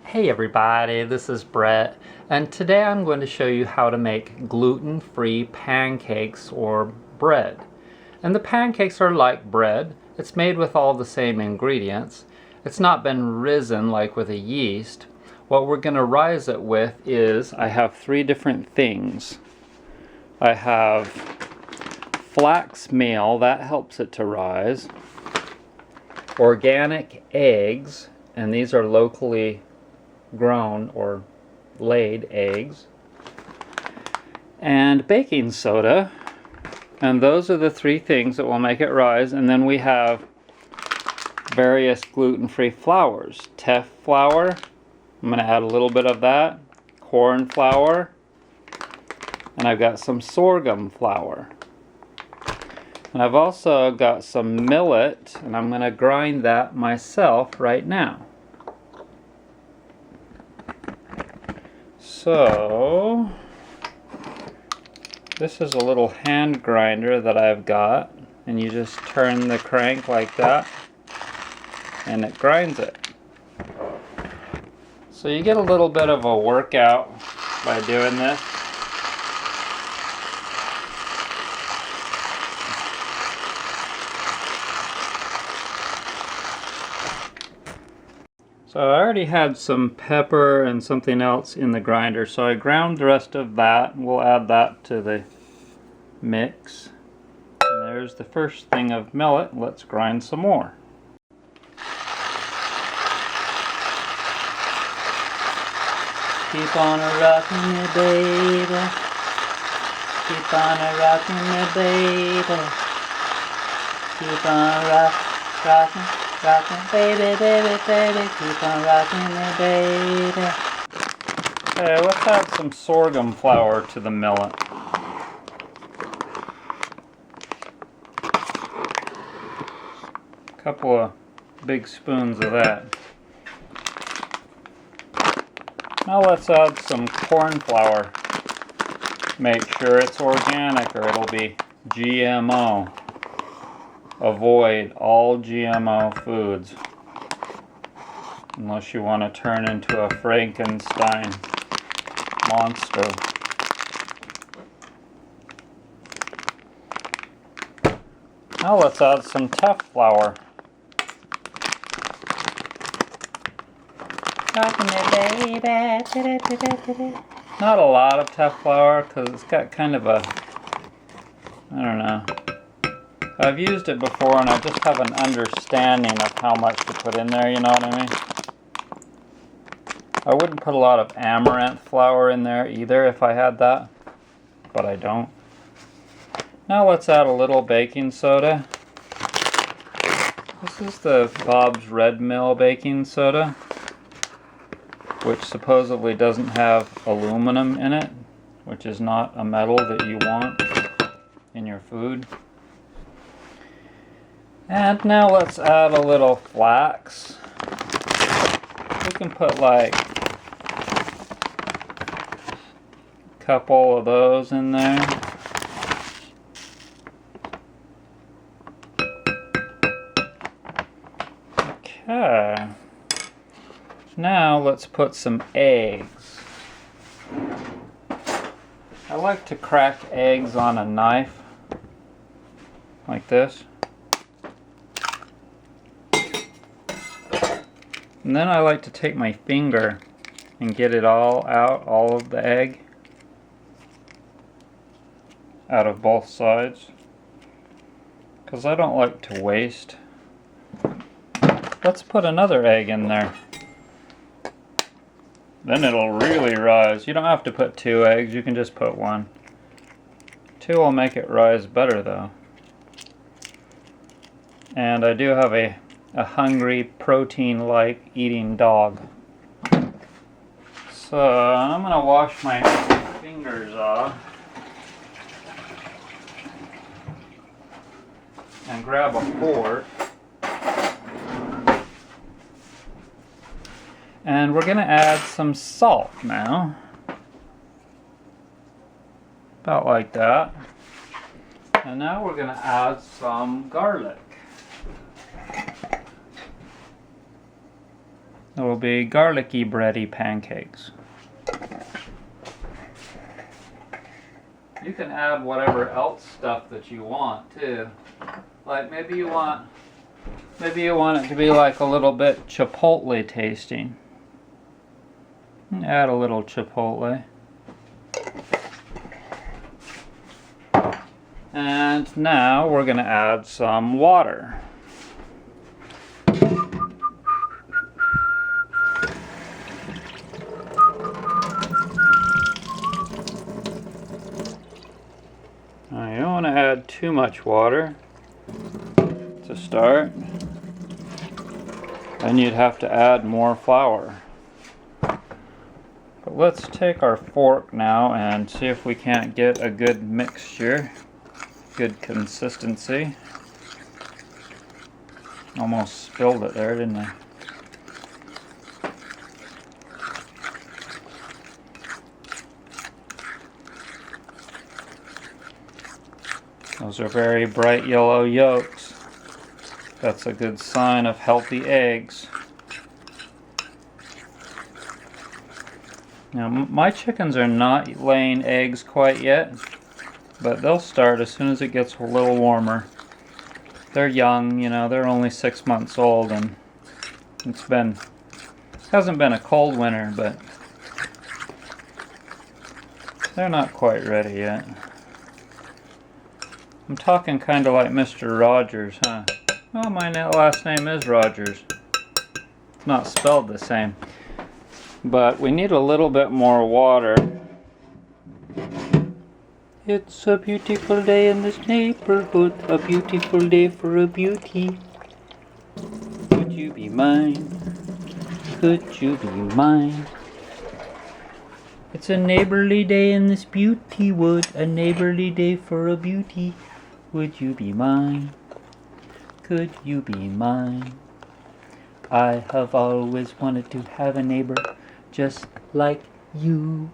Hey everybody, this is Brett, and today I'm going to show you how to make gluten-free pancakes or bread. And the pancakes are like bread. It's made with all the same ingredients. It's not been risen like with a yeast. What we're going to rise it with is, I have three different things. I have flax meal, that helps it to rise. Organic eggs, and these are locally grown or laid eggs, and baking soda, and those are the three things that will make it rise. And then we have various gluten-free flours. Teff flour, I'm going to add a little bit of that, corn flour, and I've got some sorghum flour, and I've also got some millet, and I'm going to grind that myself right now. So, this is a little hand grinder that I've got, and you just turn the crank like that, and it grinds it. So you get a little bit of a workout by doing this. So I already had some pepper and something else in the grinder, so I ground the rest of that. We'll add that to the mix. And there's the first thing of millet. Let's grind some more. Keep on a-rockin' me, baby. Keep on a-rockin' me, baby. Keep on rockin'. Rockin', baby, baby, baby, keep on rockin' me, baby. Okay, let's add some sorghum flour to the millet. A couple of big spoons of that. Now let's add some corn flour. Make sure it's organic or it'll be GMO. Avoid all GMO foods unless you want to turn into a Frankenstein monster. Now let's add some teff flour. Not a lot of teff flour because it's got kind of a, I don't know. I've used it before and I just have an understanding of how much to put in there, you know what I mean? I wouldn't put a lot of amaranth flour in there either if I had that, but I don't. Now let's add a little baking soda. This is the Bob's Red Mill baking soda, which supposedly doesn't have aluminum in it, which is not a metal that you want in your food. And now let's add a little flax. We can put like a couple of those in there. Okay. Now let's put some eggs. I like to crack eggs on a knife like this. And then I like to take my finger and get it all out, all of the egg, out of both sides, because I don't like to waste. Let's put another egg in there. Then it'll really rise. You don't have to put 2 eggs, you can just put 1. 2 will make it rise better though. And I do have a hungry, protein-like eating dog. So I'm going to wash my fingers off and grab a fork. And we're going to add some salt now. About like that. And now we're going to add some garlic. There will be garlicky bready pancakes. You can add whatever else stuff that you want too. Like maybe you want it to be like a little bit chipotle tasting. Add a little chipotle. And now we're going to add some water. Now you don't want to add too much water to start. Then you'd have to add more flour. But let's take our fork now and see if we can't get a good mixture, good consistency. Almost spilled it there, didn't I? Those are very bright yellow yolks. That's a good sign of healthy eggs. Now, my chickens are not laying eggs quite yet, but they'll start as soon as it gets a little warmer. They're young, you know, they're only 6 months old, and hasn't been a cold winter, but they're not quite ready yet. I'm talking kind of like Mr. Rogers, huh? Oh, my last name is Rogers. It's not spelled the same. But we need a little bit more water. It's a beautiful day in this neighborhood, a beautiful day for a beauty. Could you be mine? Could you be mine? It's a neighborly day in this beauty wood, a neighborly day for a beauty. Would you be mine? Could you be mine? I have always wanted to have a neighbor just like you.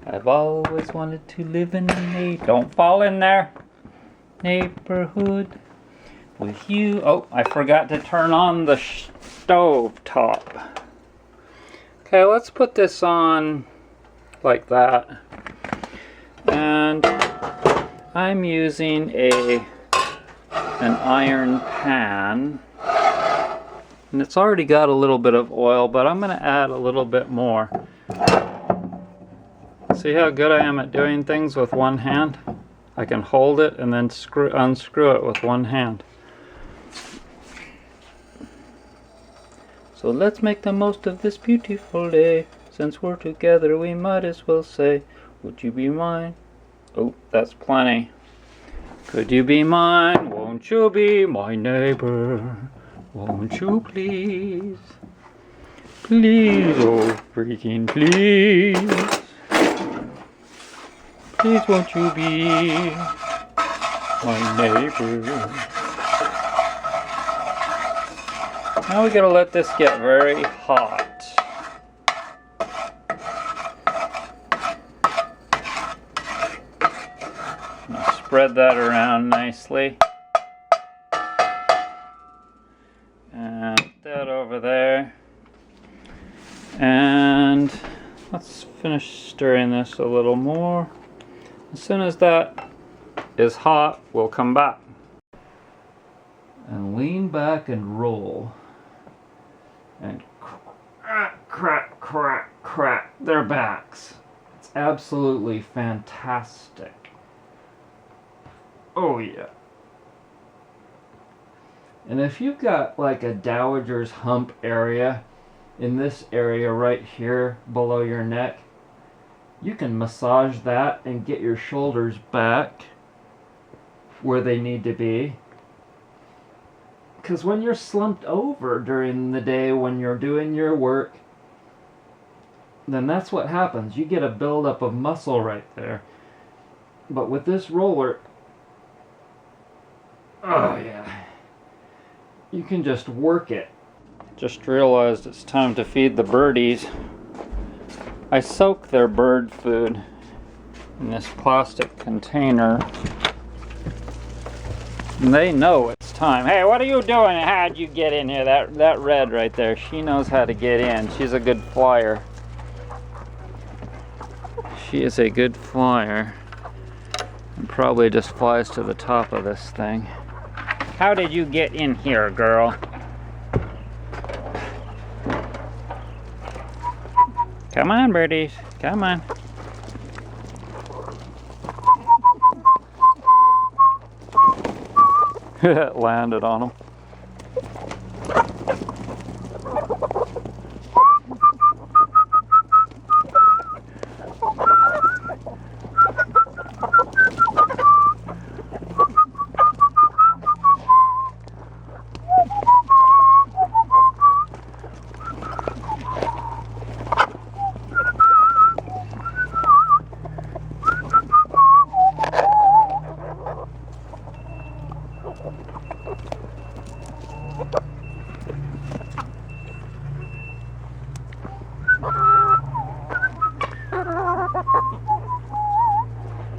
I've always wanted to live in a don't fall in there neighborhood with you. Oh, I forgot to turn on the stove top. Okay, let's put this on like that. And I'm using an iron pan. And it's already got a little bit of oil, but I'm going to add a little bit more. See how good I am at doing things with one hand? I can hold it and then unscrew it with one hand. So let's make the most of this beautiful day. Since we're together, we might as well say, would you be mine? Oh, that's plenty. Could you be mine? Won't you be my neighbor? Won't you please? Please, oh freaking please. Please won't you be my neighbor? Now we gotta let this get very hot. Now spread that around nicely. And put that over there. And let's finish stirring this a little more. As soon as that is hot, we'll come back. And lean back and roll. And crack, crack, crack, crack their backs. It's absolutely fantastic. Oh yeah. And if you've got like a dowager's hump area, in this area right here below your neck, you can massage that and get your shoulders back where they need to be. Because when you're slumped over during the day when you're doing your work, then that's what happens. You get a buildup of muscle right there. But with this roller, oh yeah, you can just work it. Just realized it's time to feed the birdies. I soak their bird food in this plastic container. And they know it's time. Hey, what are you doing? How'd you get in here? That red right there, she knows how to get in. She's a good flyer. She is a good flyer. And probably just flies to the top of this thing. How did you get in here, girl? Come on, birdies. Come on. It landed on them.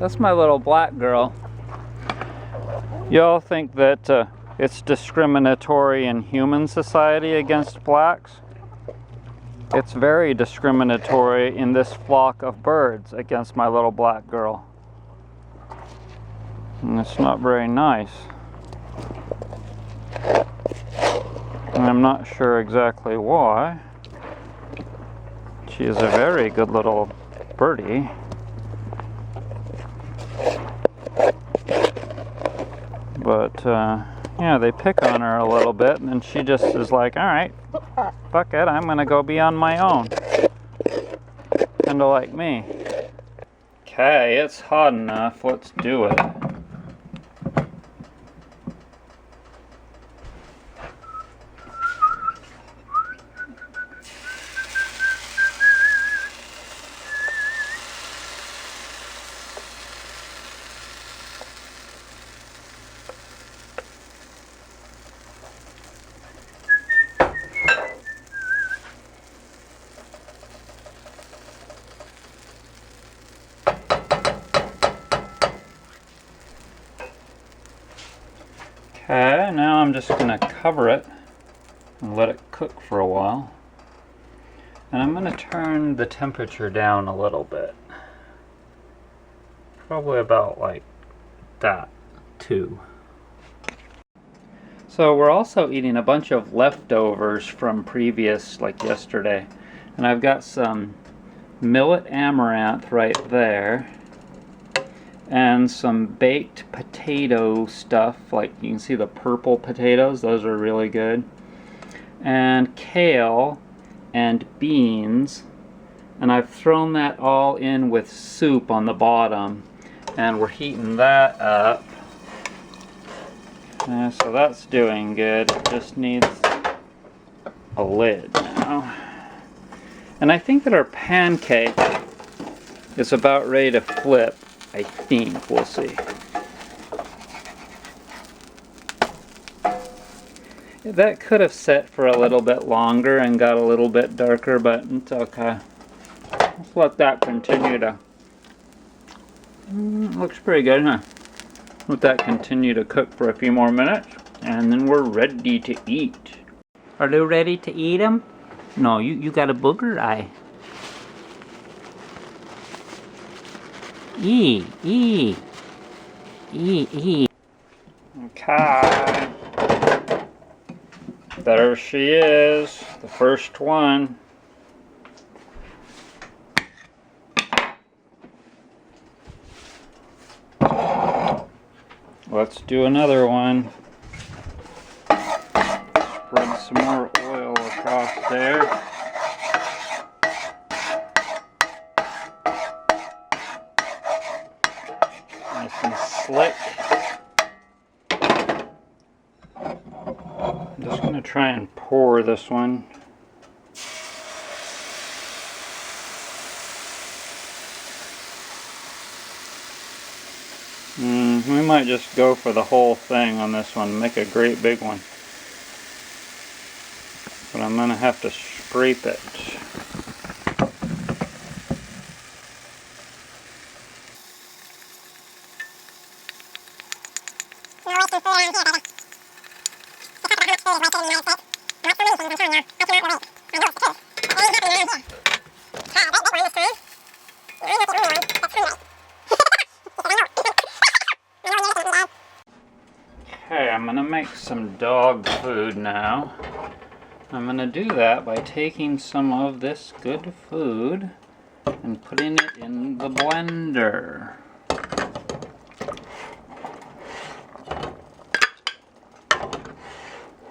That's my little black girl. Y'all think that it's discriminatory in human society against blacks? It's very discriminatory in this flock of birds against my little black girl. And it's not very nice. And I'm not sure exactly why. She is a very good little birdie. But yeah, they pick on her a little bit, and then she just is like, all right, fuck it, I'm gonna go be on my own. Kinda like me. Okay, it's hot enough, let's do it. Okay, now I'm just going to cover it and let it cook for a while. And I'm going to turn the temperature down a little bit. Probably about like that, too. So we're also eating a bunch of leftovers from previous, like yesterday. And I've got some millet amaranth right there. And some baked potato stuff, like you can see the purple potatoes, those are really good. And kale and beans, and I've thrown that all in with soup on the bottom, and we're heating that up. So that's doing good. It just needs a lid now. And I think that our pancake is about ready to flip. I think. We'll see. That could have set for a little bit longer and got a little bit darker, but it's okay. Let's let that continue to... looks pretty good, huh? Let that continue to cook for a few more minutes, and then we're ready to eat. Are you ready to eat them? No, you got a booger eye. Okay. There she is, the first one. Let's do another one. Spread some more oil across there. Nice and slick. I'm just going to try and pour this one. We might just go for the whole thing on this one, make a great big one. But I'm going to have to scrape it. make some dog food now. I'm gonna do that by taking some of this good food and putting it in the blender.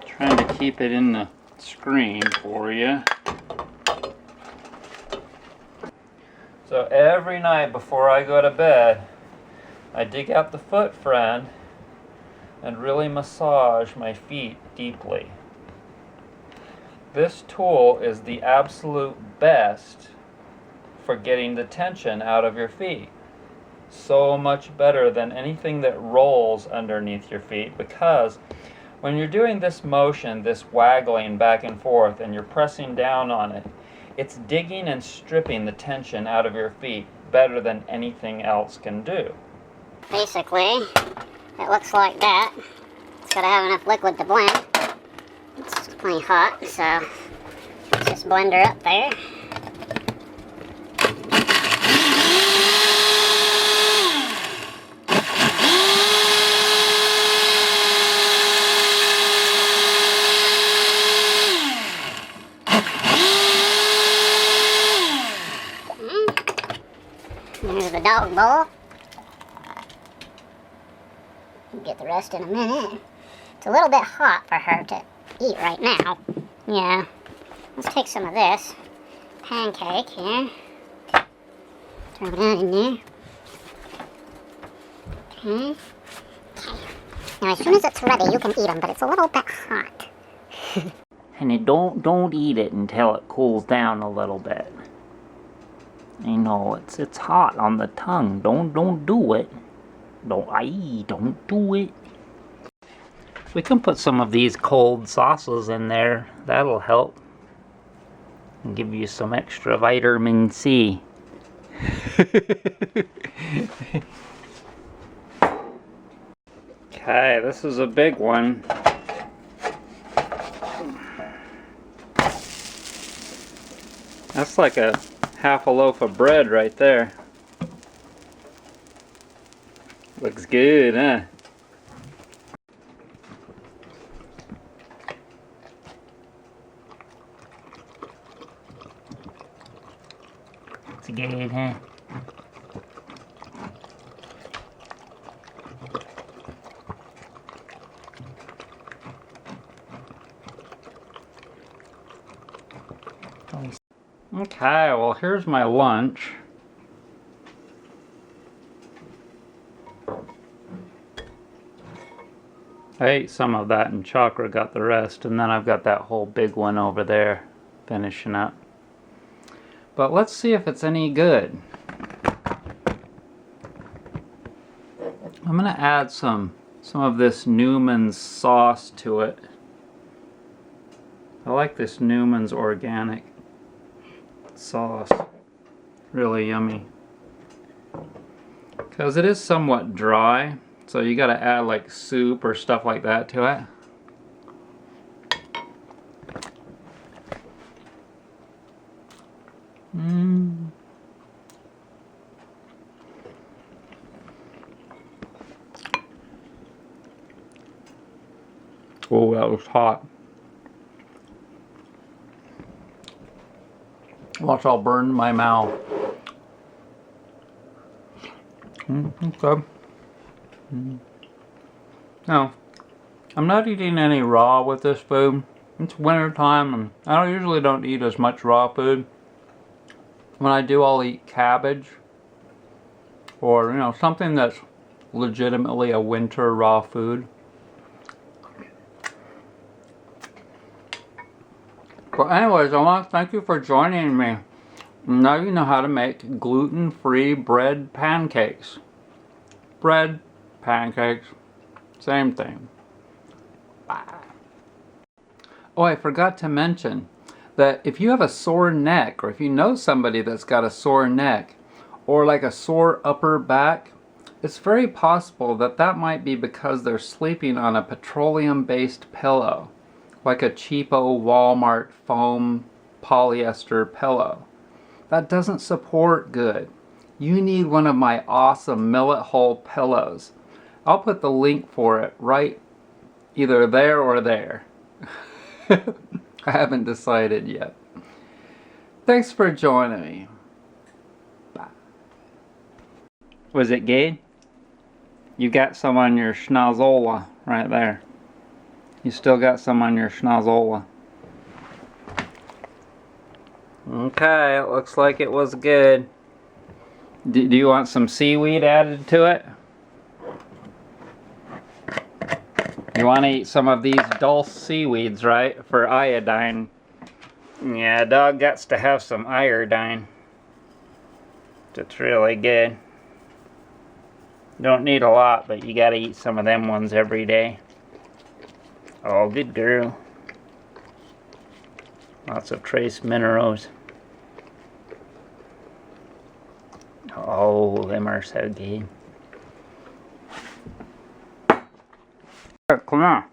Trying to keep it in the screen for you. So every night before I go to bed, I dig out the foot friend and really massage my feet deeply. This tool is the absolute best for getting the tension out of your feet. So much better than anything that rolls underneath your feet, because when you're doing this motion, this waggling back and forth, and you're pressing down on it, it's digging and stripping the tension out of your feet better than anything else can do. Basically, it looks like that. It's got to have enough liquid to blend. It's plenty hot, so let's just blend her up there. Here's the dog bowl. We'll get the rest in a minute. It's a little bit hot for her to eat right now. Yeah. Let's take some of this pancake here. Throw that in there. Okay. Okay. Now as soon as it's ready, you can eat them, but it's a little bit hot. And don't eat it until it cools down a little bit. You know, it's hot on the tongue. Don't do it. Don't do it. We can put some of these cold sauces in there. That'll help. And give you some extra vitamin C. Okay, this is a big one. That's like a half a loaf of bread right there. Looks good, huh? It's good, huh? Okay, well here's my lunch. I ate some of that and Chakra got the rest, and then I've got that whole big one over there finishing up. But let's see if it's any good. I'm gonna add some of this Newman's sauce to it. I like this Newman's organic sauce. Really yummy. Because it is somewhat dry, so you gotta add like soup or stuff like that to it. Oh, that was hot. Watch, I'll burn my mouth. Okay. No, I'm not eating any raw with this food. It's winter time and I usually don't eat as much raw food. When I do, I'll eat cabbage or, you know, something that's legitimately a winter raw food. But anyways, I want to thank you for joining me. Now you know how to make gluten-free bread pancakes. Bread, pancakes, same thing. Bye. Oh, I forgot to mention that if you have a sore neck, or if you know somebody that's got a sore neck, or like a sore upper back, it's very possible that that might be because they're sleeping on a petroleum-based pillow, like a cheapo Walmart foam polyester pillow. That doesn't support good. You need one of my awesome millet hull pillows. I'll put the link for it right Either there or there. I haven't decided yet. Thanks for joining me. Bye. Was it good? You got some on your schnozzola right there. You still got some on your schnozzola. Okay, it looks like it was good. Do you want some seaweed added to it? You want to eat some of these dulse seaweeds, right? For iodine. Yeah, dog gets to have some iodine. It's really good. Don't need a lot, but you gotta eat some of them ones every day. Oh, good girl. Lots of trace minerals. Oh, them are so good. Come on.